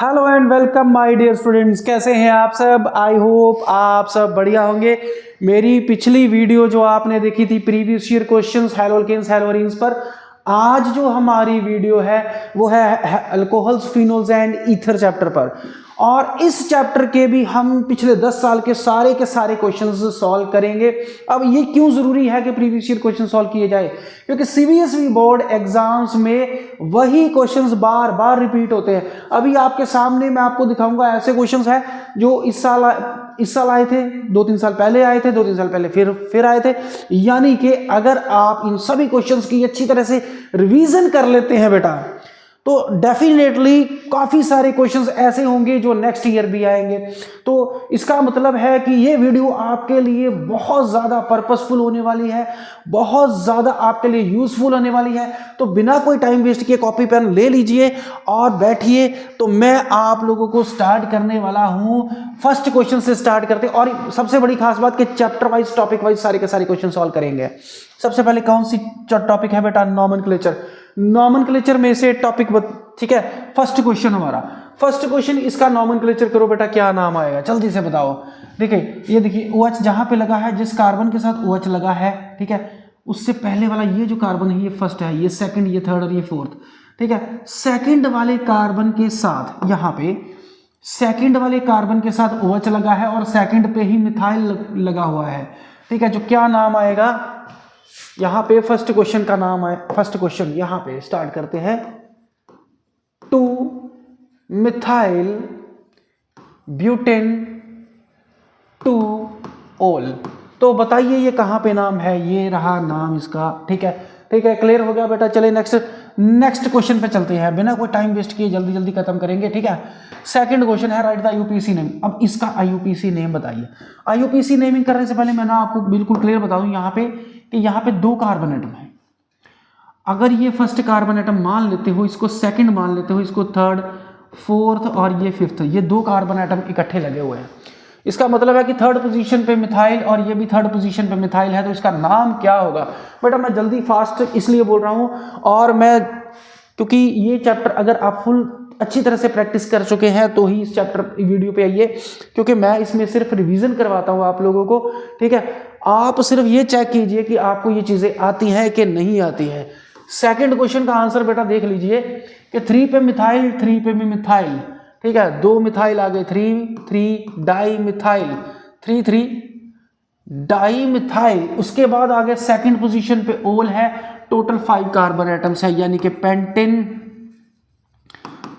Hello and welcome my dear students. कैसे हैं आप सब? आई होप आप सब बढ़िया होंगे। मेरी पिछली वीडियो जो आपने देखी थी प्रीवियस ईयर क्वेश्चंस हैलोल्केन्स हैलोरीन्स पर, आज जो हमारी वीडियो है वो है alcohols phenols and ether chapter पर। और इस चैप्टर के भी हम पिछले 10 साल के सारे क्वेश्चंस सॉल्व करेंगे। अब ये क्यों जरूरी है कि प्रीवियस ईयर क्वेश्चन सॉल्व किए जाए? क्योंकि सीबीएसई बोर्ड एग्जाम्स में वही क्वेश्चंस बार बार रिपीट होते हैं। अभी आपके सामने मैं आपको दिखाऊंगा ऐसे क्वेश्चंस हैं जो इस साल आए थे, 2-3 साल पहले आए थे, 2-3 साल पहले फिर आए थे। यानी कि अगर आप इन सभी क्वेश्चंस की अच्छी तरह से रिवीजन कर लेते हैं बेटा, तो डेफिनेटली काफी सारे क्वेश्चंस ऐसे होंगे जो नेक्स्ट ईयर भी आएंगे। तो इसका मतलब है कि ये वीडियो आपके लिए बहुत ज्यादा पर्पसफुल होने वाली है, बहुत ज्यादा आपके लिए यूजफुल होने वाली है। तो बिना कोई टाइम वेस्ट किए कॉपी पेन ले लीजिए और बैठिए। तो मैं आप लोगों को स्टार्ट करने वाला हूं फर्स्ट क्वेश्चन से स्टार्ट करते। और सबसे बड़ी खास बात कि चैप्टर वाइज टॉपिक वाइज सारे के सारे क्वेश्चन सॉल्व करेंगे। सबसे पहले कौन सी टॉपिक है बेटा? नॉमेनक्लेचर। नॉमेनक्लेचर में से टॉपिक, ठीक है, फर्स्ट क्वेश्चन हमारा। फर्स्ट क्वेश्चन, इसका नॉमेनक्लेचर करो बेटा, क्या नाम आएगा? जल्दी से बताओ। देखिए, ये देखिए OH जहां पे लगा है, जिस कार्बन के साथ OH लगा है, ठीक है, उससे पहले वाला ये जो कार्बन है ये फर्स्ट है, ये सेकंड, ये थर्ड और ये फोर्थ। ठीक है, सेकंड वाले कार्बन के साथ यहां पे सेकंड वाले कार्बन के साथ OH लगा है और सेकंड पे ही मिथाइल लगा हुआ है। ठीक है, जो क्या नाम आएगा यहां पे? फर्स्ट क्वेश्चन का नाम है, फर्स्ट क्वेश्चन यहां पे स्टार्ट करते हैं, 2 मिथाइल ब्यूटेन 2 ओल। तो बताइए ये कहां पे नाम है? ये रहा नाम इसका। ठीक है, ठीक है, क्लियर हो गया बेटा। चले नेक्स्ट क्वेश्चन पे चलते हैं, बिना कोई टाइम वेस्ट किए जल्दी जल्दी खत्म करेंगे। ठीक है, सेकंड क्वेश्चन है, राइट द आईयूपीएसी नेम। अब इसका आईयूपीएसी नेम बताइए। आईयूपीएसी नेमिंग करने से पहले मैं ना आपको बिल्कुल क्लियर बता दूं यहाँ पे कि यहाँ पे 2 कार्बन एटम है। अगर ये फर्स्ट कार्बन एटम मान लेते हो, इसको सेकंड मान लेते हो, इसको थर्ड, फोर्थ और ये फिफ्थ, ये 2 कार्बन एटम इकट्ठे लगे हुए हैं। इसका मतलब है कि थर्ड पोजीशन पे मिथाइल और ये भी थर्ड पोजीशन पे मिथाइल है। तो इसका नाम क्या होगा बेटा? मैं जल्दी फास्ट इसलिए बोल रहा हूं, और मैं क्योंकि ये चैप्टर अगर आप फुल अच्छी तरह से प्रैक्टिस कर चुके हैं तो ही इस चैप्टर वीडियो पे आइए, क्योंकि मैं इसमें सिर्फ रिवीजन करवाता हूं आप लोगों को। ठीक है, आप सिर्फ ये चेक कीजिए कि आपको ये चीजें आती हैं कि नहीं आती हैं। सेकंड क्वेश्चन का आंसर बेटा देख लीजिए कि 3 पे मिथाइल, 3 पे भी मिथाइल। ठीक है, 2 मिथाइल आ गए, 3 डाई मिथाइल, 3 डाई मिथाइल। उसके बाद आगे सेकंड पोजीशन पे ओल है, टोटल 5 कार्बन एटम्स है, यानी कि पेंटेन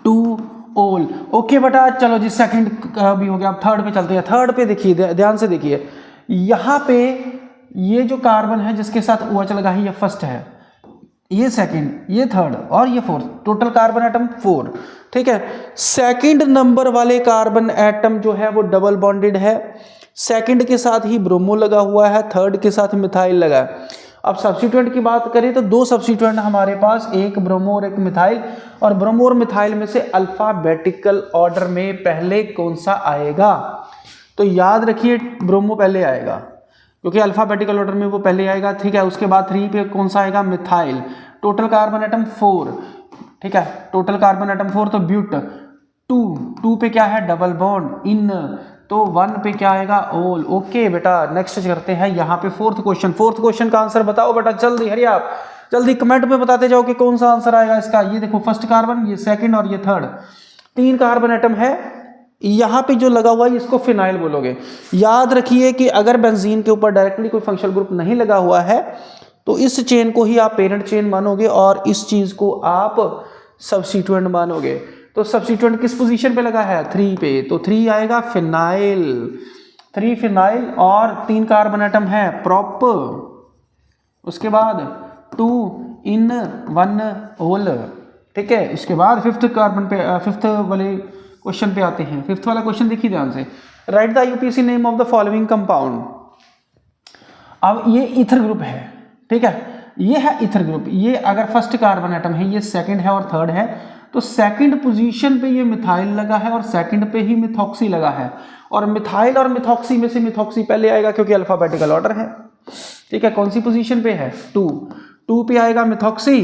2 ओल। ओके बेटा, चलो जी, सेकंड भी हो गया। अब थर्ड पे चलते हैं। थर्ड पे देखिए, ध्यान से देखिए, यहां पे ये जो कार्बन है जिसके साथ OH लगा है, ये फर्स्ट है, ये सेकंड, ये थर्ड और ये फोर्थ, टोटल कार्बन एटम 4। ठीक है, सेकंड नंबर वाले कार्बन एटम जो है वो डबल बॉन्डेड है, सेकंड के साथ ही ब्रोमो लगा हुआ है, थर्ड के साथ मिथाइल लगा है। अब सब्स्टिट्यूएंट की बात करें तो 2 सब्स्टिट्यूएंट हमारे पास, एक ब्रोमो और एक मिथाइल। और ब्रोमो और मिथाइल में से अल्फाबेटिकल ऑर्डर में पहले कौन सा आएगा? तो याद रखिए ब्रोमो पहले आएगा, क्योंकि अल्फाबेटिकल ऑर्डर में वो पहले आएगा। ठीक है, उसके बाद 3 पे कौन सा आएगा? मिथाइल। Total carbon atom 4। ठीक है, टोटल कार्बन एटम 4। तो ब्यूट 2 पे क्या है? Double bond in. तो 1 पे क्या आएगा? ओल। ओके बेटा, नेक्स्ट करते हैं यहाँ पे फोर्थ क्वेश्चन का आंसर बताओ बेटा, जल्दी, हरी आप जल्दी कमेंट में बताते जाओ कि कौन सा आंसर आएगा इसका। ये देखो, फर्स्ट कार्बन, ये सेकंड और ये थर्ड, 3 कार्बन एटम है। यहां पे जो लगा हुआ है इसको फिनाइल बोलोगे। याद रखिए कि अगर बेंजीन के ऊपर डायरेक्टली कोई फंक्शनल ग्रुप नहीं लगा हुआ है तो इस चेन को ही आप पेरेंट चेन मानोगे और इस चीज को आप सब्स्टिट्यूएंट मानोगे। तो सब्स्टिट्यूएंट किस पोजीशन पे लगा है? 3 पे। तो 3 आएगा फिनाइल, 3 फिनाइल और 3 कार्बन एटम है प्रॉप। उसके बाद 2 इन 1 ओल। ठीक है, उसके बाद फिफ्थ कार्बन पे, फिफ्थ वाले क्वेश्चन पे आते हैं। फिफ्थ वाला क्वेश्चन देखिए ध्यान से, right the IUPAC name of the following compound. अब ये ईथर ग्रुप है। ठीक है, ये है ईथर ग्रुप। ये अगर फर्स्ट कार्बन एटम है, ये सेकंड है और थर्ड है, तो सेकंड पोजीशन पे ये मिथाइल लगा है और सेकंड पे ही मिथॉक्सी लगा है। और मिथाइल और मिथॉक्सी में से मिथॉक्सी पहले आएगा क्योंकि अल्फाबेटिकल ऑर्डर है। ठीक है, कौन सी पोजीशन पे है? 2 पे आएगा मिथॉक्सी,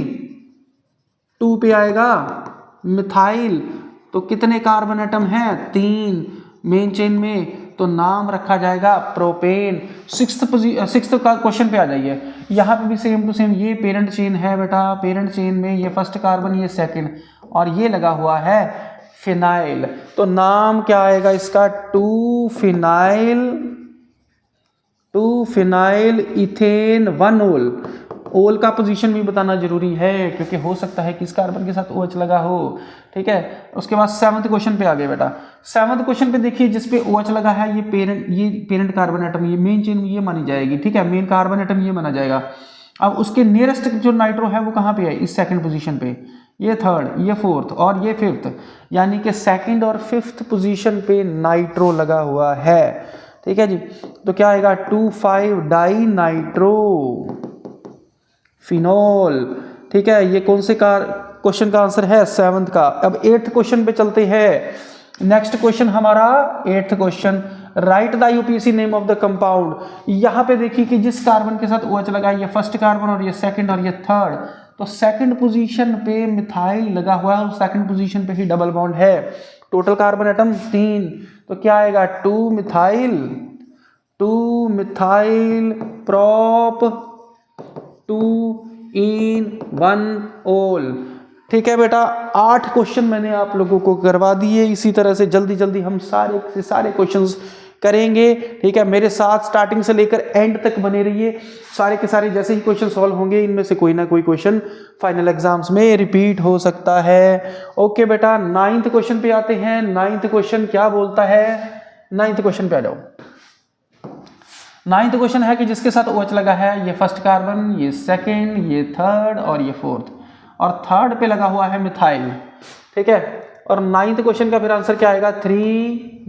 2 पे आएगा मिथाइल तो कितने कार्बन एटम हैं? 3 मेन चेन में, तो नाम रखा जाएगा प्रोपेन। सिक्स्थ का क्वेश्चन पे आ जाइए। यहाँ पे भी सेम टू सेम, ये पेरेंट चेन है बेटा, पेरेंट चेन में ये फर्स्ट कार्बन, ये सेकंड, और ये लगा हुआ है फिनाइल। तो नाम क्या आएगा इसका? 2 फिनाइल इथेन 1 ओल। ओल का पोजीशन भी बताना जरूरी है, क्योंकि हो सकता है कि इस कार्बन के साथ OH लगा हो। ठीक है, उसके बाद 7th क्वेश्चन पे आ गए बेटा। 7th क्वेश्चन पे देखिए, जिस पे OH लगा है ये पेरेंट कार्बन एटम, ये मेन चेन ये मानी जाएगी। ठीक है, मेन कार्बन एटम ये माना जाएगा। अब उसके नियरेस्ट जो नाइट्रो है वो कहाँ पे है? इस सेकंड पोजीशन पे, ये 3rd, ये 4th और ये 5th, यानी कि 2nd और 5th पोजीशन पे नाइट्रो लगा हुआ है। ठीक है जी, तो क्या आएगा? 2,5 डाई नाइट्रो फिनोल। ठीक है, ये कौन से क्वेश्चन का आंसर है? 7th का। अब 8th क्वेश्चन पे चलते हैं। नेक्स्ट क्वेश्चन हमारा 8th question, right the UPSC name of the compound. यहाँ पे देखिए कि जिस कार्बन के साथ OH लगा है, ये फर्स्ट कार्बन और ये सेकंड और ये थर्ड, तो सेकंड पोजीशन पे मिथाइल लगा हुआ है और सेकंड पोजीशन पे ही डबल बॉन्ड है। टोटल कार्बन एटम 3, तो क्या आएगा? 2 मिथाइल प्रोप 2 in 1 ओल। ठीक है बेटा, 8 क्वेश्चन मैंने आप लोगों को करवा दिए। इसी तरह से जल्दी जल्दी हम सारे से सारे क्वेश्चंस करेंगे। ठीक है, मेरे साथ स्टार्टिंग से लेकर एंड तक बने रहिए। सारे के सारे जैसे ही क्वेश्चन सॉल्व होंगे, इनमें से कोई ना कोई क्वेश्चन फाइनल एग्जाम्स में रिपीट हो सकता है। ओके बेटा, 9th क्वेश्चन पे आते हैं। 9th क्वेश्चन क्या बोलता है? 9th क्वेश्चन पे आ जाओ। 9th क्वेश्चन है कि जिसके साथ OH लगा है, ये फर्स्ट कार्बन, ये सेकंड, ये थर्ड और ये 4th, और थर्ड पे लगा हुआ है मिथाइल। ठीक है, और 9th क्वेश्चन का फिर आंसर क्या आएगा? 3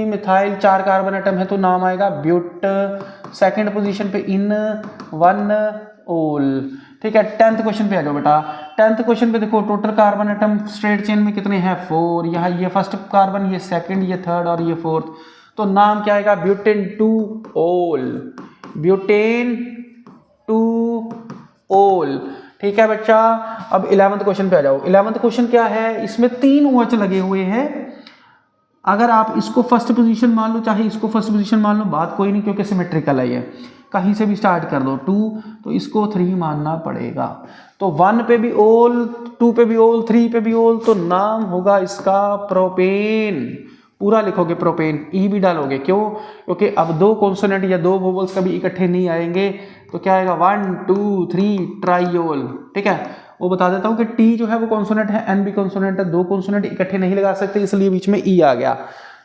मिथाइल 4 कार्बन एटम है, तो नाम आएगा ब्यूट। सेकंड पोजीशन पे इन 1 ओल। ठीक है, 10th क्वेश्चन पे आ जाओ बेटा। 10th क्वेश्चन पे देखो, total carbon atom straight chain में कितने हैं? 4। यहाँ ये फर्स्ट कार्बन, ये सेकंड, ये थर्ड और ये 4th, तो नाम क्या आएगा? ब्यूटेन 2 ओल। ब्यूटेन 2 ओल। ठीक है बच्चा, अब 11th क्वेश्चन पे आ जाओ। 11th क्वेश्चन क्या है? इसमें 3 OH लगे हुए हैं। अगर आप इसको फर्स्ट पोजीशन मान लो, चाहे इसको फर्स्ट पोजीशन मान लो, बात कोई नहीं, क्योंकि सिमेट्रिकल है ये, कहीं से भी स्टार्ट कर दो। 2 तो इसको 3 मानना पड़ेगा। तो 1 पे भी ओल, 2 पे भी ओल, 3 पे भी ओल, तो नाम होगा इसका प्रोपेन। पूरा लिखोगे प्रोपेन, ई भी डालोगे। क्यों? क्योंकि अब 2 कॉन्सोनेंट या 2 वोवल्स कभी इकट्ठे नहीं आएंगे, तो क्या आएगा? 1 2 3 ट्राइओल। ठीक है, वो बता देता हूँ कि टी जो है वो कॉन्सोनेंट है, एन भी कॉन्सोनेंट है, 2 कॉन्सोनेंट इकट्ठे नहीं लगा सकते, इसलिए बीच में ई आ गया।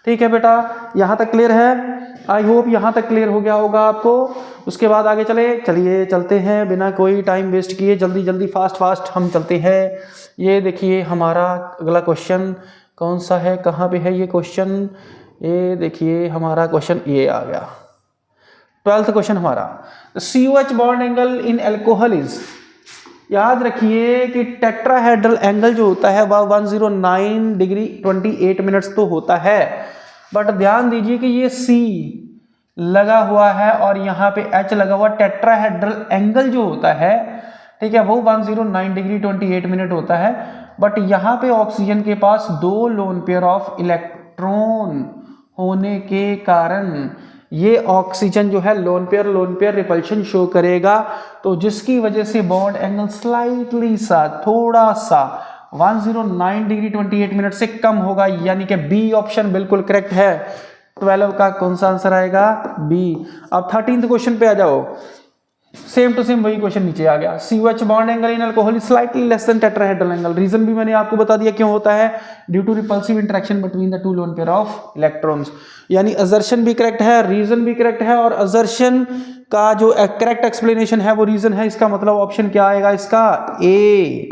ठीक है बेटा, यहाँ तक क्लियर है? आई होप यहाँ तक क्लियर हो गया होगा आपको। उसके बाद आगे चलते हैं, बिना कोई टाइम वेस्ट किए जल्दी जल्दी फास्ट हम चलते हैं। ये देखिए हमारा अगला क्वेश्चन कौन सा है, कहाँ पे है ये क्वेश्चन? ये देखिए हमारा क्वेश्चन ये आ गया। 12th क्वेश्चन हमारा, COH bond angle in alcohol is. याद रखिए कि टेट्राहेड्रल एंगल जो होता है वह 109 डिग्री 28 मिनट्स तो होता है, बट ध्यान दीजिए कि ये C लगा हुआ है और यहाँ पे H लगा हुआ। टेट्राहेड्रल एंगल जो होता है, ठीक है, वो 109 डिग्री 28 मिनट होता है, बट यहाँ पे ऑक्सीजन के पास 2 लोन पेयर ऑफ इलेक्ट्रॉन होने के कारण ये ऑक्सीजन जो है लोन पेयर रिपल्शन शो करेगा, तो जिसकी वजह से बॉन्ड एंगल स्लाइटली सा, थोड़ा सा 109 डिग्री 28 मिनट से कम होगा, यानी कि बी ऑप्शन बिल्कुल करेक्ट है। 12 का कौन सा आंसर आएगा? बी। अब 13th क्वेश्चन पे आ जाओ। सेम टू सेम वही क्वेश्चन नीचे आ गया। COH bond angle in alcohol is slightly less than tetrahedral angle. Reason भी मैंने आपको बता दिया क्यों होता है, due to repulsive interaction between the 2 lone pair of electrons. यानी असर्शन भी करेक्ट है, रीजन भी करेक्ट है, और असर्शन का जो करेक्ट एक्सप्लेनेशन है वो रीजन है। इसका मतलब ऑप्शन क्या आएगा इसका? ए।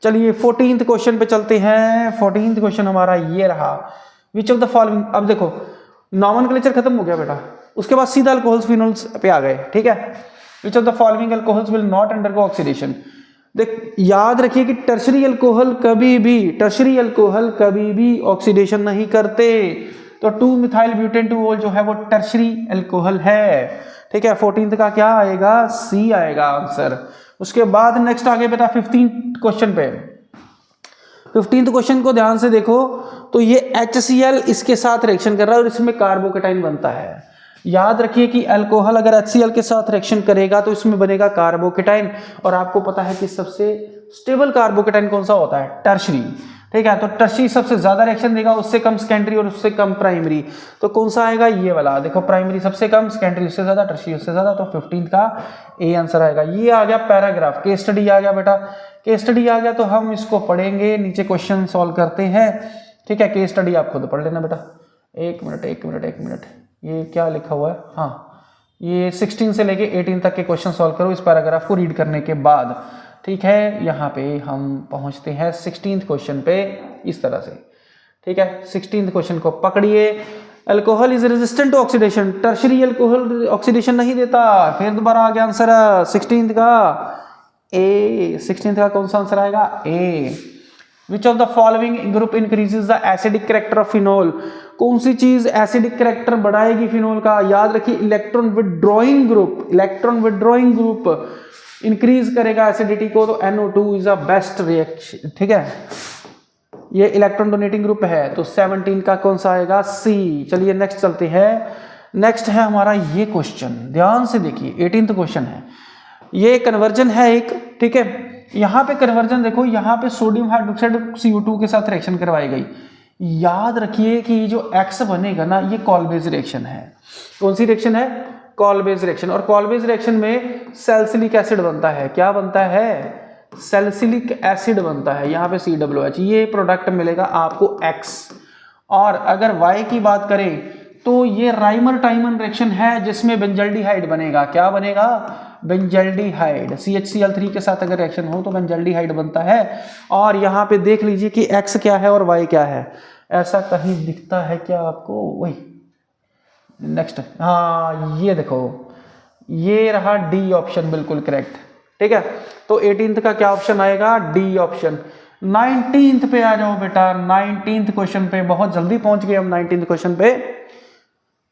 चलिए 14th क्वेश्चन पे चलते हैं। 14th क्वेश्चन हमारा ये रहा, विच ऑफ द फॉलोइंग। अब देखो नॉमेनक्लेचर खत्म हो गया बेटा, उसके बाद सीधा अल्कोहल्स फिनोल्स पे आ गए। ठीक है, Which of the following alcohols will not undergo oxidation? देख याद रखिए कि टर्शरी अल्कोहल कभी भी ऑक्सीडेशन नहीं करते, तो 2 मिथाइल ब्यूटेन 2 ओल जो है वो टर्शरी अल्कोहल है। ठीक है, 14th का क्या आएगा? सी आएगा आंसर। उसके बाद नेक्स्ट आगे बेटा 15th क्वेश्चन पे। 15th क्वेश्चन को ध्यान से देखो तो ये HCl इसके साथ रिएक्शन कर रहा है और इसमें कार्बोकेटाइन बनता है। याद रखिए कि अल्कोहल अगर HCl के साथ रिएक्शन करेगा तो इसमें बनेगा कार्बोकेटाइन, और आपको पता है कि सबसे स्टेबल कार्बोकेटाइन कौन सा होता है, टर्शरी। ठीक है, तो टर्शरी सबसे ज्यादा रिएक्शन देगा, उससे कम सेकेंडरी और उससे कम प्राइमरी। तो कौन सा आएगा, ये वाला। देखो प्राइमरी सबसे कम, सेकेंडरी उससे ज्यादा, टर्शरी उससे ज्यादा, तो 15 का ए आंसर आएगा। ये आ गया पैराग्राफ। केस स्टडी आ गया बेटा, केस स्टडी आ गया तो हम इसको पढ़ेंगे, नीचे क्वेश्चन सॉल्व करते हैं। ठीक है, केस स्टडी आप खुद पढ़ लेना बेटा। एक मिनट, ये क्या लिखा हुआ है, हाँ, ये 16 से लेके 18 तक के क्वेश्चन सॉल्व करो इस पैराग्राफ को रीड करने के बाद। ठीक है, यहाँ पे हम पहुँचते हैं 16th क्वेश्चन पे इस तरह से। ठीक है, 16th क्वेश्चन को पकड़िए। Alcohol is resistant to oxidation, tertiary alcohol oxidation नहीं देता। फिर दोबारा आ गया आंसर 16th का ए। 16th का कौन सा आंसर आएगा, A. Which of the following group increases the acidic character of phenol, कौन सी चीज एसिडिक कैरेक्टर बढ़ाएगी फिनोल का। याद रखिए electron withdrawing group, electron withdrawing group increase करेगा एसिडिटी को, तो NO2 is a best reaction. ठीक है, ये इलेक्ट्रॉन डोनेटिंग ग्रुप है, तो 17 का कौन सा आएगा, सी। चलिए नेक्स्ट चलते हैं। नेक्स्ट है हमारा ये क्वेश्चन, ध्यान से देखिए, 18th क्वेश्चन है। ये कन्वर्जन है एक। ठीक है, यहाँ पे कन्वर्जन देखो, यहाँ पे सोडियम हाइड्रोक्साइड CO2 के साथ रिएक्शन करवाई गई। याद रखिए कि जो X बनेगा ना, ये कॉल-बेस रिएक्शन है। कौन सी रिएक्शन है, कॉल-बेस रिएक्शन। और कॉल-बेस रिएक्शन में सैलिसिलिक एसिड बनता है। क्या बनता है, सैलिसिलिक एसिड बनता है। यहाँ पे COOH, ये प्रोडक्ट मिलेगा आपको X। और अगर Y की बात करें तो ये राइमर टाइमन रिएक्शन है जिसमें बेंजल्डिहाइड बनेगा। क्या बनेगा, बेंजल्डिहाइड। CHCl3 के साथ अगर रिएक्शन हो तो बेंजल्डिहाइड बनता है। और यहाँ पे देख लीजिए कि X क्या है और Y क्या है, ऐसा कहीं दिखता है क्या आपको, वही नेक्स्ट, हाँ ये देखो, ये रहा डी ऑप्शन, बिल्कुल करेक्ट। ठीक है, तो 18th का क्या ऑप्शन आएगा, डी ऑप्शन। 19th पे आ जाओ बेटा, 19th क्वेश्चन पे बहुत जल्दी पहुंच गए हम। 19th क्वेश्चन पे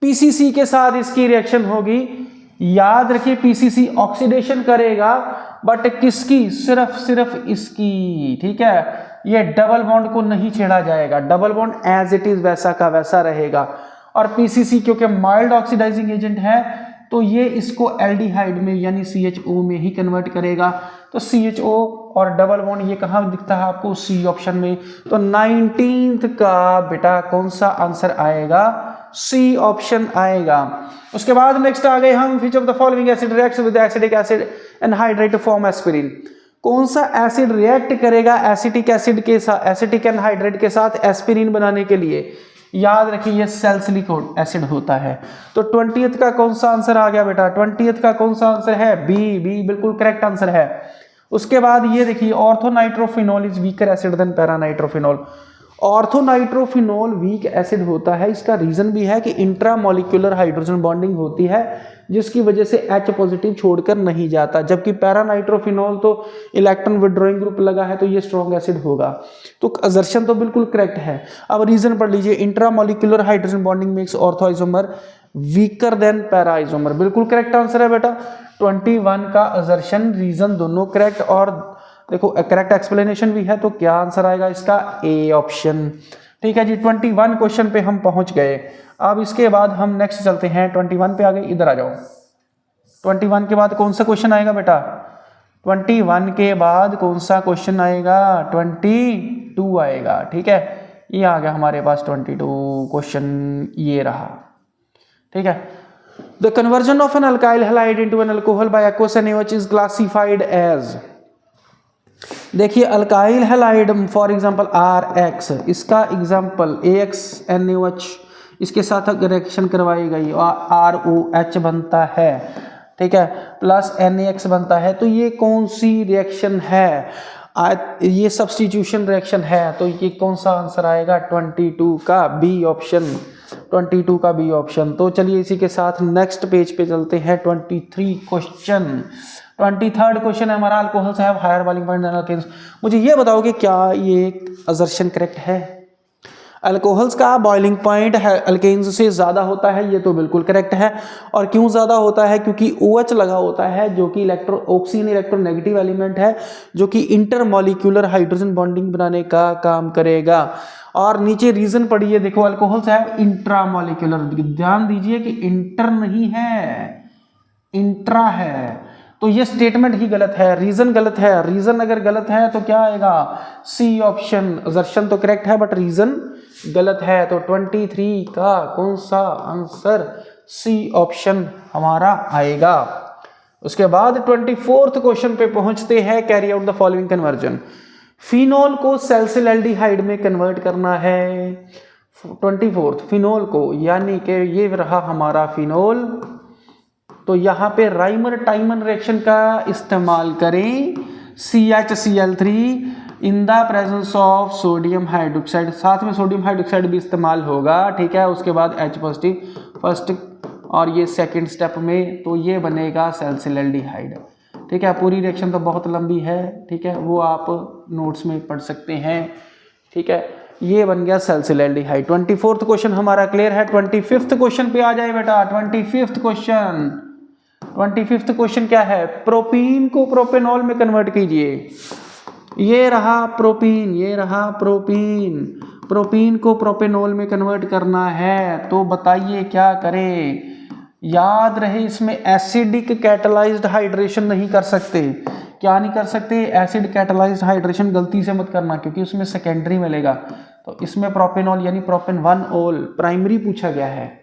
PCC के साथ इसकी रिएक्शन होगी। याद रखिए PCC ऑक्सीडेशन करेगा, बट किसकी, सिर्फ इसकी। ठीक है, ये डबल बॉन्ड को नहीं छेड़ा जाएगा, double bond as it is वैसा का वैसा रहेगा। और PCC क्योंकि माइल्ड ऑक्सीडाइजिंग एजेंट है तो ये इसको एल्डिहाइड में यानी CHO में ही कन्वर्ट करेगा। तो CHO और डबल बॉन्ड ये कहाँ दिखता है आपको, सी ऑप्शन में। तो 19th का बेटा कौन सा आंसर आएगा, सी ऑप्शन आएगा। उसके बाद नेक्स्ट आ गए हम, which of the following acid reacts with acidic acid anhydride to form aspirin. कौन सा एसिड रिएक्ट करेगा एसिटिक एसिड के साथ, एसिटिक एनहाइड्रेट के साथ एस्पिरिन बनाने के लिए। याद रखिए ये सैलिसिलिक एसिड होता है। तो 20th का कौन सा आंसर आ गया बेटा, 20th का कौन सा आंसर है, बी। बी बिल्कुल करेक्ट आंसर है। उसके बाद ये देखिए, orthonitrophenol is weaker acid than paranitrophenol. Orthonitrophenol weak acid होता है, इसका रीजन भी है कि इंट्रामोलिक्यूलर हाइड्रोजन बॉन्डिंग होती है जिसकी वजह से H पॉजिटिव छोड़कर नहीं जाता, जबकि पैरानाइट्रोफिनोल तो इलेक्ट्रॉन विड्रॉइंग ग्रुप लगा है तो ये स्ट्रॉन्ग एसिड होगा। तो असर्शन तो बिल्कुल करेक्ट है। अब रीजन पढ़ लीजिए, intramolecular hydrogen bonding makes ortho isomer weaker then para isomer, बिल्कुल करेक्ट आंसर है बेटा। 21 का असर्शन रीजन दोनों करेक्ट, और देखो करेक्ट एक्सप्लेनेशन भी है। तो क्या आंसर आएगा इसका, ए ऑप्शन। ठीक है जी, 21 क्वेश्चन पे हम पहुंच गए। अब इसके बाद हम नेक्स्ट चलते हैं, 21 पे आ गए, इधर आ जाओ। 21 के बाद कौन सा क्वेश्चन आएगा बेटा, 21 के बाद कौन सा क्वेश्चन आएगा, 22 आएगा। ठीक है, ये आ गया हमारे पास 22 क्वेश्चन, ये रहा। ठीक है, the conversion of an alkyl halide into an alcohol by aqueous NaOH is classified as. देखिए alkyl halide for example RX, इसका एग्जांपल AX NaOH, इसके साथ अगर रिएक्शन करवाई गई और ROH बनता है, ठीक है, प्लस NaX बनता है, तो ये कौन सी रिएक्शन है, ये सब्स्टिट्यूशन रिएक्शन है। तो ये कौन सा आंसर आएगा, 22 का बी ऑप्शन, 22 का बी ऑप्शन। तो चलिए इसी के साथ नेक्स्ट पेज पे चलते हैं, 23 क्वेश्चन। 23rd क्वेश्चन है हमारा, alcohols have higher boiling point than alkanes. मुझे ये बताओ कि क्या ये असर्शन करेक्ट है। अल्कोहल्स का बॉइलिंग पॉइंट अल्केन्स से ज़्यादा होता है, ये तो बिल्कुल करेक्ट है। और क्यों ज़्यादा होता है? क्योंकि OH लगा होता है जो कि ऑक्सीजन इलेक्ट्रोनेगेटिव एलिमेंट है, जो कि इंटरमॉलिक्यूलर हाइड्रोजन बॉन्डिंग बनाने का काम करेगा। और नीचे रीजन पढ़िए, देखो अल्कोहल्स है इंट्रामॉलिक्यूलर, ध्यान दीजिए कि इंटर नहीं है, इंट्रा है। तो ये स्टेटमेंट ही गलत है, रीजन गलत है। रीजन अगर गलत है तो क्या आएगा? C option. असर्शन तो करेक्ट है बट रीजन गलत है। तो 23 का कौन सा आंसर? सी ऑप्शन हमारा आएगा। उसके बाद 24th क्वेश्चन पे पहुंचते हैं। Carry out the following conversion. Phenol को सैलिसिलडिहाइड में कन्वर्ट करना है। 24th फिनोल को, यानी कि ये रहा हमारा फिनोल। तो यहाँ पे राइमर टाइमन रिएक्शन का इस्तेमाल करें। CHCl3 in the presence of sodium hydroxide, साथ में सोडियम हाइड्रोक्साइड भी इस्तेमाल होगा, ठीक है। उसके बाद H पॉजिटिव फर्स्ट और ये सेकंड स्टेप में, तो ये बनेगा सैलिसिलडिहाइड, ठीक है। पूरी रिएक्शन तो बहुत लंबी है, ठीक है, वो आप नोट्स में पढ़ सकते हैं, ठीक है। ये बन गया सैलिसिलडिहाइड। 24th क्वेश्चन हमारा क्लियर है। 25th क्वेश्चन पे आ जाए बेटा। 25th क्वेश्चन क्या है? प्रोपीन को प्रोपेनॉल में कन्वर्ट कीजिए। ये रहा प्रोपीन, ये रहा प्रोपीन। प्रोपीन को प्रोपेनॉल में कन्वर्ट करना है, तो बताइए क्या करें? याद रहे इसमें एसिडिक कैटलाइज्ड हाइड्रेशन नहीं कर सकते। क्या नहीं कर सकते? एसिड कैटलाइज्ड हाइड्रेशन गलती से मत करना, क्योंकि उसमें सेकेंडरी मिलेगा। तो इसमें प्रोपेनॉल यानी प्रोपेन 1-ऑल प्राइमरी पूछा गया है।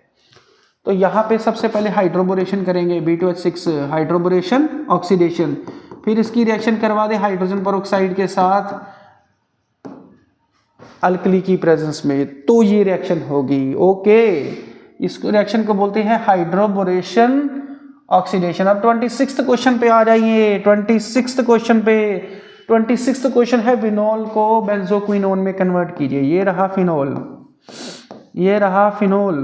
तो यहाँ पे सबसे पहले हाइड्रोबोरेशन करेंगे, B2H6 हाइड्रोबोरेशन ऑक्सीडेशन। फिर इसकी रिएक्शन करवा दे हाइड्रोजन पेरोक्साइड के साथ अल्कली की प्रेजेंस में, तो ये रिएक्शन होगी। ओके, इस रिएक्शन को बोलते हैं हाइड्रोबोरेशन ऑक्सीडेशन। अब 26th क्वेश्चन पे आ जाइए। 26th क्वेश्चन है फिनोल को बेंजोक्विनोन में कन्वर्ट कीजिए। ये रहा फिनोल, ये रहा फिनोल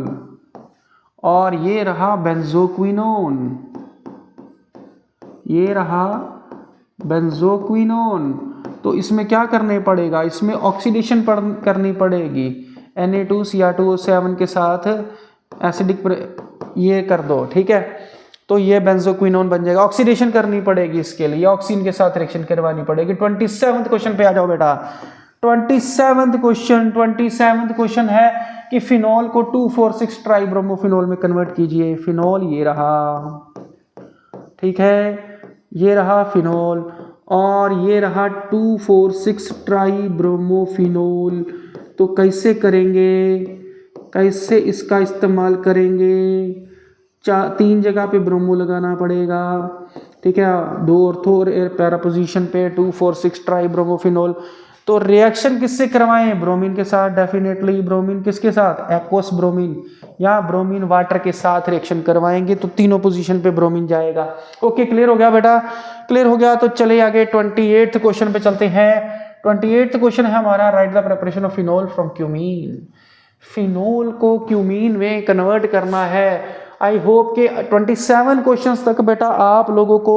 और ये रहा बेंजोक्विनोन, ये रहा बेंजोक्विनोन। तो इसमें क्या करने पड़ेगा? इसमें ऑक्सीडेशन करनी पड़ेगी। Na2Cr2O7 के साथ एसिडिक ये कर दो, ठीक है। तो ये बेंजोक्विनोन बन जाएगा। ऑक्सीडेशन करनी पड़ेगी इसके लिए, ऑक्सीजन के साथ रिएक्शन करवानी पड़ेगी। 27th क्वेश्चन पे आ जाओ बेटा। 27th क्वेश्चन है कि फिनोल को 2,4,6 ट्राइब्रोमोफिनोल में कन्वर्ट कीजिए। फिनोल ये रहा, ठीक है, ये रहा फिनोल और ये रहा 2,4,6 ट्राइब्रोमोफिनोल। तो कैसे करेंगे? कैसे इसका इस्तेमाल करेंगे? 3 जगह पे ब्रोमो लगाना पड़ेगा, ठीक है। 2 ऑर्थो और पैरा पोजीशन पे 2,4,6 ट्राइब्रोमोफिनोल। तो रिएक्शन किससे करवाएं? ब्रोमीन के साथ, डेफिनेटली ब्रोमीन किसके साथ? एक्वस ब्रोमीन या ब्रोमीन वाटर के साथ रिएक्शन करवाएंगे, तो तीनों पोजीशन पे ब्रोमीन जाएगा। ओके, क्लियर हो गया बेटा? क्लियर हो गया। तो चले आगे 28th क्वेश्चन पे चलते हैं। 28th क्वेश्चन है हमारा, right the preparation of phenol from cumene. Phenol को क्यूमीन में कन्वर्ट करना है। आई होप के 27 क्वेश्चंस तक बेटा आप लोगों को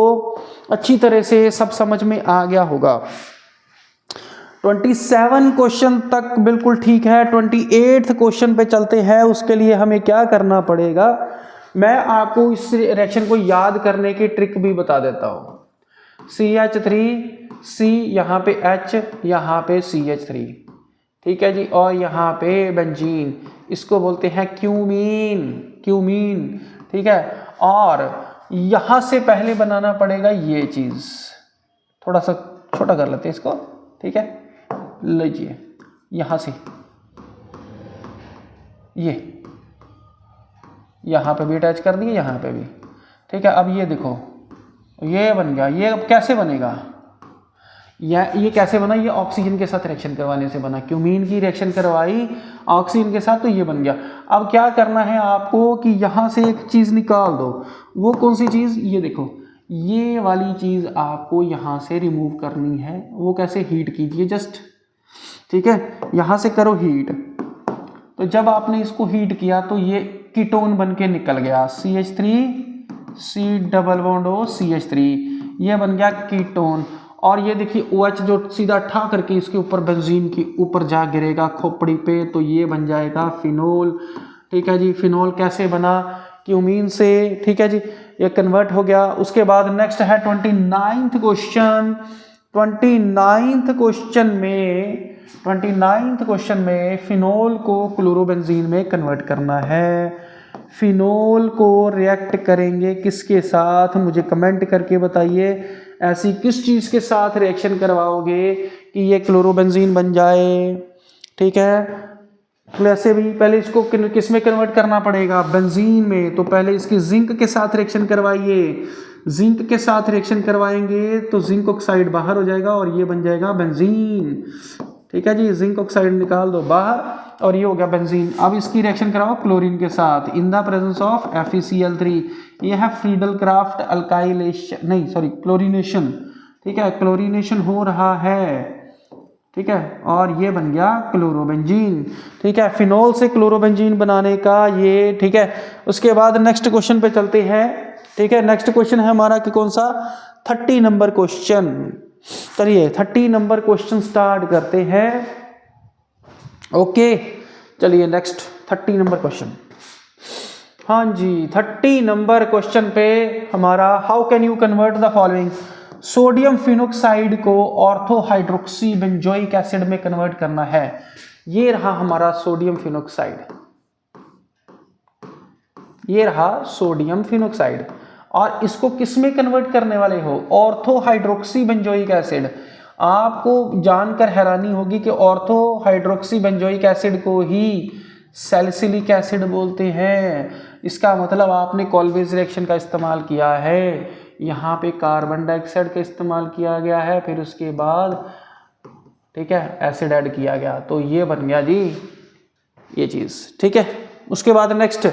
अच्छी तरह से सब समझ में आ गया होगा। 27 क्वेश्चन तक बिल्कुल ठीक है। 28th क्वेश्चन पे चलते हैं। उसके लिए हमें क्या करना पड़ेगा, मैं आपको इस रिएक्शन को याद करने की ट्रिक भी बता देता हूँ। CH3, C यहाँ पे H, यहाँ पे CH3, ठीक है जी, और यहाँ पे बेंजीन, इसको बोलते हैं क्यूमीन, क्यूमीन, ठीक है। और यहाँ से पहले बनाना पड़ेगा ये चीज़, थोड़ा सा छोटा कर लेते हैं इसको, ठीक है। लीजिए यहाँ से ये यहाँ पे भी अटैच कर दिए, यहाँ पे भी, ठीक है। अब ये देखो ये बन गया। ये अब कैसे बनेगा? ये कैसे बना? ये ऑक्सीजन के साथ रिएक्शन करवाने से बना। क्यूमीन की रिएक्शन करवाई ऑक्सीजन के साथ, तो ये बन गया। अब क्या करना है आपको कि यहाँ से एक चीज़ निकाल दो। वो कौन सी चीज़? ये देखो, ये वाली चीज़ आपको यहाँ से रिमूव करनी है। वो कैसे? हीट कीजिए जस्ट, ठीक है। यहाँ से करो हीट। तो जब आपने इसको हीट किया तो ये कीटोन बन के निकल गया। CH3 C double bond O CH3, ये बन गया कीटोन। और ये देखिए OH जो सीधा ठा करके इसके ऊपर बेंजीन की ऊपर जा गिरेगा खोपड़ी पे, तो ये बन जाएगा फिनोल। ठीक है जी, फिनोल कैसे बना, क्यूमीन से। ठीक है जी, ये कन्वर्ट हो गया। उसके बाद नेक्स्ट है 29th क्वेश्चन। 29th क्वेश्चन में फिनोल को क्लोरोबेंजीन में कन्वर्ट करना है। फिनोल को रिएक्ट करेंगे किसके साथ, मुझे कमेंट करके बताइए। ऐसी किस चीज़ के साथ रिएक्शन करवाओगे कि ये क्लोरोबेंजीन बन जाए। ठीक है, वैसे भी पहले इसको किस में कन्वर्ट करना पड़ेगा, बेंजीन में। तो पहले इसकी जिंक के साथ रिएक्शन करवाइए। जिंक के साथ रिएक्शन करवाएंगे तो जिंक ऑक्साइड बाहर हो जाएगा और ये बन जाएगा बेंजीन। ठीक है जी, जिंक ऑक्साइड निकाल दो बाहर और ये हो गया बेंजीन। अब इसकी रिएक्शन कराओ क्लोरीन के साथ in the presence of FeCl3। ये है फ्रीडल क्राफ्ट अल्काइलेशन, नहीं सॉरी क्लोरीनेशन। ठीक है, क्लोरीनेशन हो रहा है। ठीक है, और ये बन गया क्लोरोबेंजीन। ठीक है, फिनोल से क्लोरोबेंजीन बनाने का ये। ठीक है, उसके बाद नेक्स्ट क्वेश्चन पे चलते हैं। ठीक है, नेक्स्ट क्वेश्चन है हमारा कि कौन सा, 30 नंबर क्वेश्चन। चलिए 30 नंबर क्वेश्चन स्टार्ट करते हैं। ओके, चलिए नेक्स्ट 30 नंबर क्वेश्चन। हाँ जी, 30 नंबर क्वेश्चन पे हमारा, how can you convert the following. Sodium phenoxide को ऑर्थो हाइड्रोक्सी बेंजोइक एसिड में कन्वर्ट करना है। ये रहा हमारा सोडियम फिनोक्साइड, ये रहा सोडियम फिनोक्साइड। और इसको किस में कन्वर्ट करने वाले हो, ऑर्थो हाइड्रोक्सी बेंजोइक एसिड। आपको जानकर हैरानी होगी कि ऑर्थो हाइड्रोक्सी बेंजोइक एसिड को ही सैलिसिलिक एसिड बोलते हैं। इसका मतलब आपने कॉल्वेज रिएक्शन का इस्तेमाल किया है, यहाँ पे कार्बन डाइऑक्साइड का इस्तेमाल किया गया है, फिर उसके बाद ठीक है एसिड ऐड किया गया, तो ये बन गया जी ये चीज़। ठीक है, उसके बाद नेक्स्ट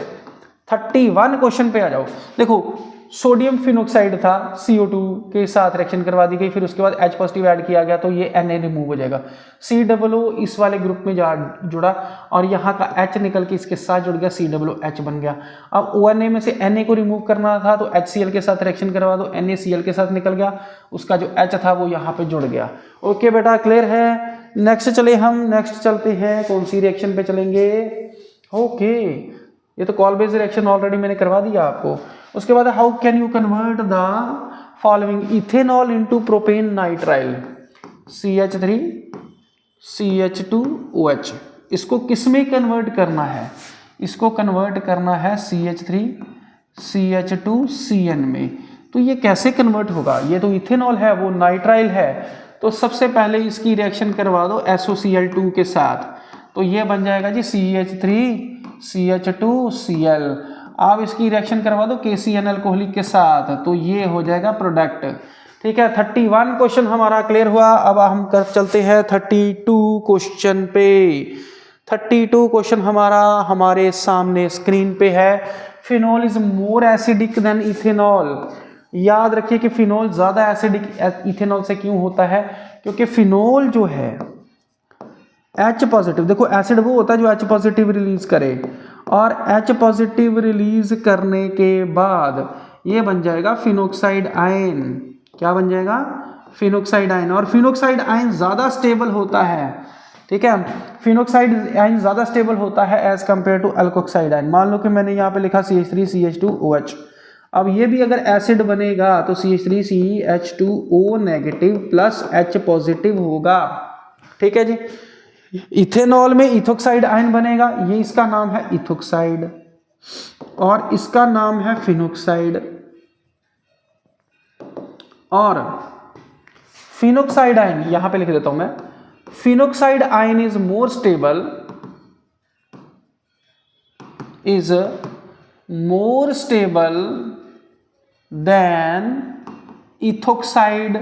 31 क्वेश्चन पे आ जाओ। देखो सोडियम फिनोक्साइड था, CO2 के साथ रिएक्शन करवा दी गई, फिर उसके बाद H पॉजिटिव ऐड किया गया तो ये Na रिमूव हो जाएगा। COO इस वाले ग्रुप में जुड़ा और यहाँ का H निकल के इसके साथ जुड़ गया, COOH बन गया। अब ONA में से Na को रिमूव करना था तो HCl के साथ रिएक्शन करवा दो, NaCl के साथ निकल गया, उसका जो H था वो यहाँ पे जुड़ गया। ओके बेटा, क्लियर है। नेक्स्ट चले हम, नेक्स्ट चलते हैं, कौन सी रिएक्शन पे चलेंगे। ओके, ये तो कॉल-बेस्ड रिएक्शन ऑलरेडी मैंने करवा दिया आपको। उसके बाद how can you convert the following, ethanol into propane nitrile, CH3 CH2OH। इसको किस में कन्वर्ट करना है, इसको कन्वर्ट करना है CH3 CH2CN में। तो ये कैसे कन्वर्ट होगा, ये तो इथेनॉल है, वो नाइट्राइल है। तो सबसे पहले इसकी रिएक्शन करवा दो SOCl2 के साथ, तो ये बन जाएगा जी CH3 CH2Cl। अब इसकी रिएक्शन करवा दो KCN अल्कोहलिक के साथ, तो ये हो जाएगा प्रोडक्ट। ठीक है, 31 क्वेश्चन हमारा क्लियर हुआ। अब हम कर चलते हैं 32 क्वेश्चन पे। 32 क्वेश्चन हमारा हमारे सामने स्क्रीन पे है। Phenol is more acidic then ethanol. याद रखिए कि फिनोल ज्यादा एसिडिक इथेनॉल से क्यों होता है, क्योंकि फिनोल जो है H पॉजिटिव, देखो एसिड वो होता है जो H पॉजिटिव रिलीज करे, और H पॉजिटिव रिलीज करने के बाद ये बन जाएगा फिनोक्साइड आयन। क्या बन जाएगा, फिनोक्साइड आयन। और फिनोक्साइड आयन ज़्यादा स्टेबल होता है। ठीक है, फिनोक्साइड आयन ज़्यादा स्टेबल होता है as compare to alkoxide ion. मान लो कि मैंने यहाँ पे लिखा CH3 CH2OH। अब ये भी अगर एसिड बनेगा तो CH3 CH2O negative plus H positive होगा। ठीक है जी, इथेनॉल में इथोक्साइड आयन बनेगा, ये इसका नाम है इथोक्साइड और इसका नाम है फिनोक्साइड। और फिनोक्साइड आयन यहां पे लिख देता हूं मैं, phenoxide ion is more stable, is more stable then ethoxide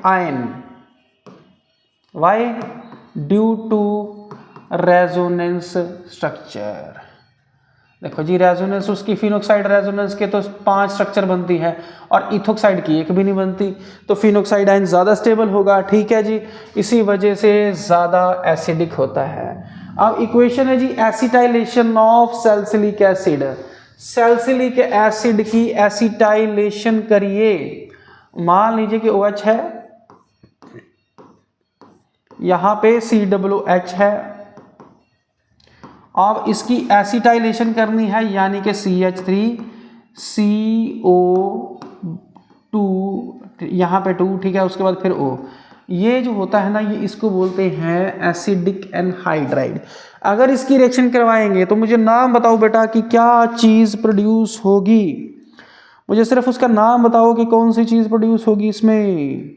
ion. Why? Due to resonance structure. देखो जी, रेजोनेंस उसकी फिनोक्साइड रेजोनेंस के तो 5 स्ट्रक्चर बनती है और इथोक्साइड की एक भी नहीं बनती, तो फिनोक्साइड आयन ज़्यादा स्टेबल होगा। ठीक है जी, इसी वजह से ज़्यादा एसिडिक होता है। अब इक्वेशन है जी acetylation of salicylic acid. Salicylic acid की एसिटाइलेशन करिए मान लीजिए कि OH है, यहां पे COOH है, अब इसकी एसिटाइलेशन करनी है यानी कि CH3CO2, यहाँ पे 2, ठीक है, उसके बाद फिर O। ये जो होता है ना, ये इसको बोलते हैं एसिडिक एनहाइड्राइड। अगर इसकी रिएक्शन करवाएंगे तो मुझे नाम बताओ बेटा कि क्या चीज़ प्रोड्यूस होगी, मुझे सिर्फ उसका नाम बताओ कि कौन सी चीज़ प्रोड्यूस होगी इसमें।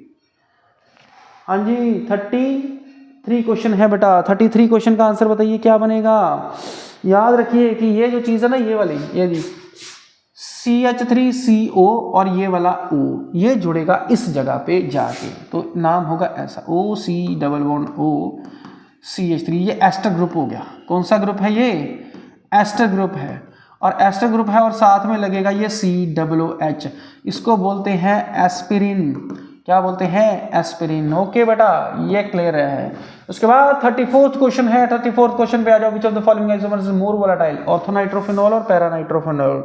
हाँ जी, 33 क्वेश्चन है बेटा, 33 क्वेश्चन का आंसर बताइए क्या बनेगा। याद रखिए कि ये जो चीज़ है ना, ये वाली, ये जी CH3CO और ये वाला O, ये जुड़ेगा इस जगह पे जाके, तो नाम होगा ऐसा OC⋯OCH3। ये एस्टर ग्रुप हो गया। कौन सा ग्रुप है ये? एस्टर ग्रुप है, और एस्टर ग्रुप है और साथ में लगेगा ये COOH। इसको बोलते हैं एस्पिरिन। क्या बोलते हैं? एस्पिरिन। ओके बेटा, ये क्लियर है। उसके बाद 34th क्वेश्चन है। 34th क्वेश्चन पे आ जाओ। विच of the following isomers is more volatile, orthonitrophenol और पैरानाइट्रोफिनॉल।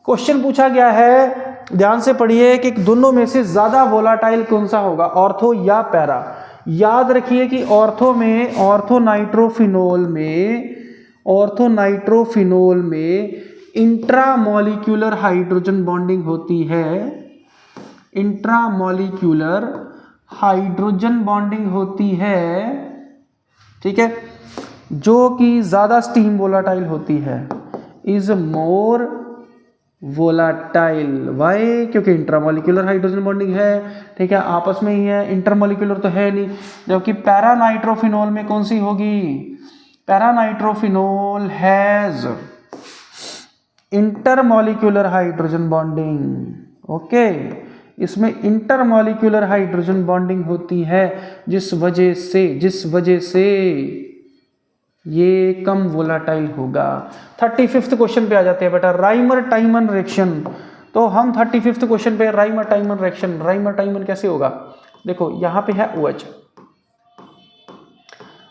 क्वेश्चन पूछा गया है, ध्यान से पढ़िए कि दोनों में से ज्यादा वोलेटाइल कौन सा होगा, ऑर्थो या पैरा। याद रखिए कि ऑर्थो में, ऑर्थोनाइट्रोफिनोल में इंट्रामॉलिक्यूलर हाइड्रोजन बॉन्डिंग होती है, इंट्रामॉलिक्यूलर हाइड्रोजन बॉन्डिंग होती है, ठीक है, जो कि ज्यादा स्टीम वोलेटाइल होती है, इज मोर वोलेटाइल। वाई? क्योंकि इंट्रामॉलिक्यूलर हाइड्रोजन बॉन्डिंग है, ठीक है, आपस में ही है, इंटरमॉलिक्यूलर तो है नहीं। जबकि पैरानाइट्रोफिनोल में कौन सी होगी? Paranitrophenol has intermolecular hydrogen bonding. Okay, इसमें इंटरमॉलिक्यूलर हाइड्रोजन बॉन्डिंग होती है, जिस वजह से ये कम वोलेटाइल होगा। 35th क्वेश्चन पे आ जाते हैं बेटा, राइमर टाइमन रिएक्शन। तो हम 35th क्वेश्चन पे राइमर टाइमन रिएक्शन, राइमर टाइमन कैसे होगा? देखो यहाँ पे है OH,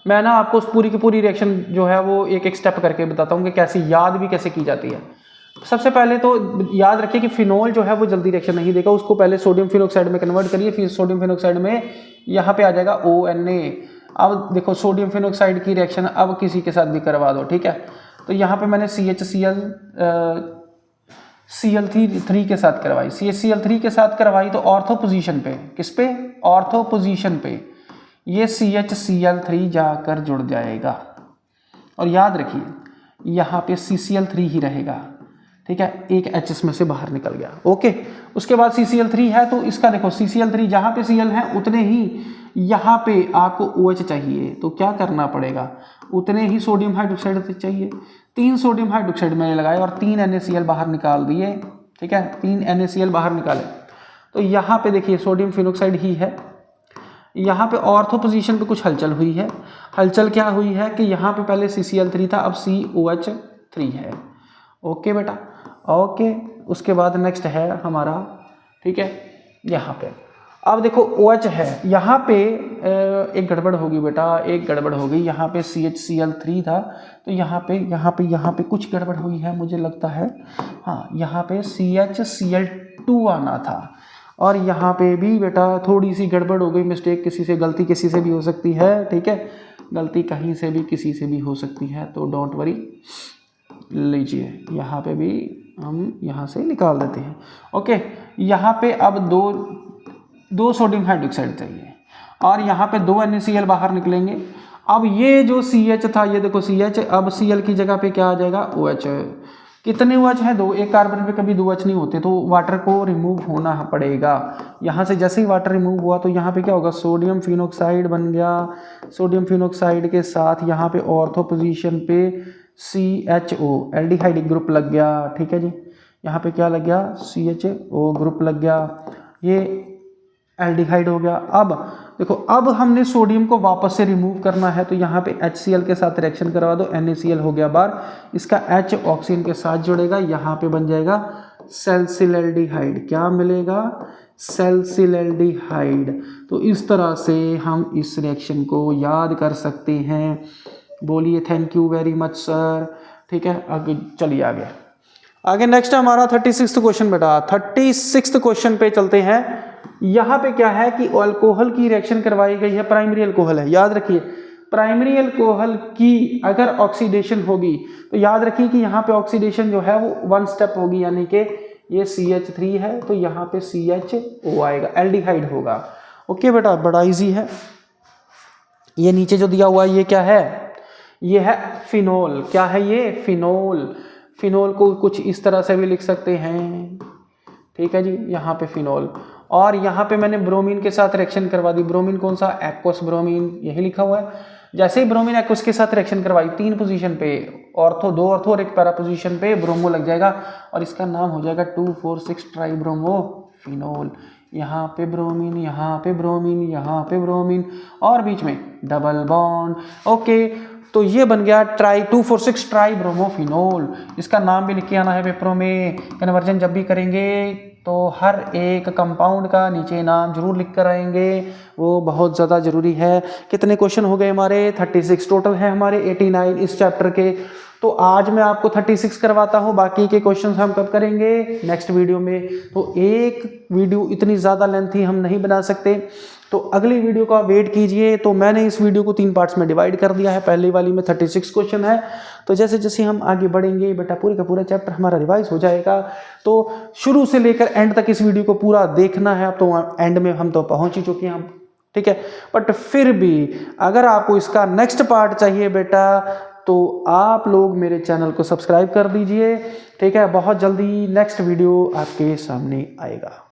मैं ना आपको पूरी की पूरी रिएक्शन जो है वो एक एक स्टेप करके बताता हूँ कि कैसे याद भी कैसे की जाती है। सबसे पहले तो याद रखिए कि फिनोल जो है वो जल्दी रिएक्शन नहीं देगा, उसको पहले सोडियम फिनोक्साइड में कन्वर्ट करिए, फिर सोडियम फिनोक्साइड में यहाँ पे आ जाएगा ONA। अब देखो सोडियम फिनोक्साइड की रिएक्शन अब किसी के साथ भी करवा दो, ठीक है। तो यहाँ पे मैंने CHCl3 के साथ करवाई, CHCl3 के साथ करवाई, तो ऑर्थो पोजीशन पे, किस पे? ऑर्थो पोजीशन पे ये CHCl3 जाकर जुड़ जाएगा, और याद रखिए यहाँ पे CCl3 ही रहेगा, ठीक है, एक H इसमें से बाहर निकल गया। ओके, उसके बाद CCl3 है, तो इसका देखो CCl3 जहाँ पे Cl है उतने ही यहाँ पे आपको OH चाहिए, तो क्या करना पड़ेगा? उतने ही सोडियम हाइड्रोक्साइड चाहिए। 3 सोडियम हाइड्रोक्साइड मैंने लगाए और 3 NaCl बाहर निकाल दिए, ठीक है, 3 NaCl बाहर निकाले। तो यहाँ पे देखिए सोडियम फिनोक्साइड ही है, यहाँ पे ऑर्थो पोजीशन पे कुछ हलचल हुई है। हलचल क्या हुई है कि यहाँ पे पहले CCl3 था, अब COH3 है। ओके बेटा, ओके। उसके बाद नेक्स्ट है हमारा, ठीक है, यहाँ पे अब देखो OH है, यहाँ पे एक गड़बड़ होगी बेटा, एक गड़बड़ हो गई। यहाँ पे CHCl3 था, तो यहाँ पे कुछ गड़बड़ हुई है मुझे लगता है, हाँ, यहाँ पे CHCl2 आना था, और यहाँ पे भी बेटा थोड़ी सी गड़बड़ हो गई, मिस्टेक किसी से, गलती किसी से भी हो सकती है, ठीक है, गलती कहीं से भी किसी से भी हो सकती है, तो डोंट वरी, लीजिए यहाँ पे भी हम यहाँ से निकाल देते हैं। ओके, यहाँ पे अब दो सोडियम हाइड्रोक्साइड चाहिए, और यहाँ पे 2 NaCl बाहर निकलेंगे। अब ये जो CH था, ये देखो CH, अब Cl की जगह पे क्या आ जाएगा? OH। कितने OH हैं? 2। एक कार्बन पे कभी 2 OH नहीं होते, तो वाटर को रिमूव होना पड़ेगा। यहाँ से जैसे ही वाटर रिमूव हुआ तो यहाँ पे क्या होगा? सोडियम फिनोक्साइड बन गया। सोडियम फिनोक्साइड के साथ यहाँ पे ऑर्थो पोजीशन पे CHO एल्डिहाइड ग्रुप लग गया, ठीक है जी। यहाँ पे क्या लग गया? CHO ग्रुप लग गया, ये एल्डिहाइड हो गया। अब देखो, अब हमने सोडियम को वापस से रिमूव करना है, तो यहाँ पे HCl के साथ रिएक्शन करवा दो, NaCl हो गया बाहर, इसका H ऑक्सीजन के साथ जुड़ेगा, यहाँ पे बन जाएगा सैलिसिलएल्डिहाइड। क्या मिलेगा? सैलिसिलएल्डिहाइड। तो इस तरह से हम इस रिएक्शन को याद कर सकते हैं। बोलिए thank you very much sir, ठीक है। आगे चलिए आगे। आगे नेक्स्ट हमारा 36 क्वेश्चन बेटा। 36 क्वेश्चन पे चलते हैं। यहाँ पे क्या है कि अल्कोहल की रिएक्शन करवाई गई है, प्राइमरी अल्कोहल है, याद रखिए प्राइमरी अल्कोहल की अगर ऑक्सीडेशन होगी तो याद रखिए कि यहाँ पे ऑक्सीडेशन जो है वो 1 स्टेप होगी, यानी कि ये CH3 है तो यहाँ पे CHO आएगा, एल्डिहाइड होगा। ओके बेटा, बड़ा इजी है। ये नीचे जो दिया हुआ है ये क्या है, ये है फिनोल। क्या है ये, फिनोल। फिनोल को कुछ इस तरह से भी लिख सकते हैं, ठीक है जी, यहाँ पे फिनोल। और यहाँ पे मैंने ब्रोमीन के साथ रिएक्शन करवा दी। ब्रोमीन कौन सा, एक्वस ब्रोमीन, यही लिखा हुआ है। जैसे ही ब्रोमीन एक्वस के साथ रिएक्शन करवाई 3 पोजीशन पे, ऑर्थो 2 ऑर्थो और 1 पैरा पोजीशन पे ब्रोमो लग जाएगा और इसका नाम हो जाएगा 2,4,6 ट्राइब्रोमो फिनोल। यहाँ पे ब्रोमीन, यहाँ पे ब्रोमीन, यहाँ पे ब्रोमीन और बीच में डबल बॉन्ड। ओके, तो ये बन गया 2,4,6 ट्राइब्रोमोफिनोल। इसका नाम भी लिख के आना है पेपरों में। कन्वर्जन जब भी करेंगे तो हर एक कंपाउंड का नीचे नाम जरूर लिख कर आएंगे, वो बहुत ज़्यादा ज़रूरी है। कितने क्वेश्चन हो गए हमारे, 36 टोटल है हमारे 89 इस चैप्टर के। तो आज मैं आपको 36 करवाता हूँ, बाकी के क्वेश्चंस हम कब करेंगे, नेक्स्ट वीडियो में। तो एक वीडियो इतनी ज़्यादा लेंथी हम नहीं बना सकते, तो अगली वीडियो का वेट कीजिए। तो मैंने इस वीडियो को 3 पार्ट्स में डिवाइड कर दिया है। पहली वाली में 36 क्वेश्चन है, तो जैसे जैसे हम आगे बढ़ेंगे बेटा पूरे का पूरा चैप्टर हमारा रिवाइज हो जाएगा। तो शुरू से लेकर एंड तक इस वीडियो को पूरा देखना है। अब तो एंड में हम तो पहुँच ही चुके हैं, ठीक है। बट फिर भी अगर आपको इसका नेक्स्ट पार्ट चाहिए बेटा, तो आप लोग मेरे चैनल को सब्सक्राइब कर दीजिए, ठीक है। बहुत जल्दी नेक्स्ट वीडियो आपके सामने आएगा।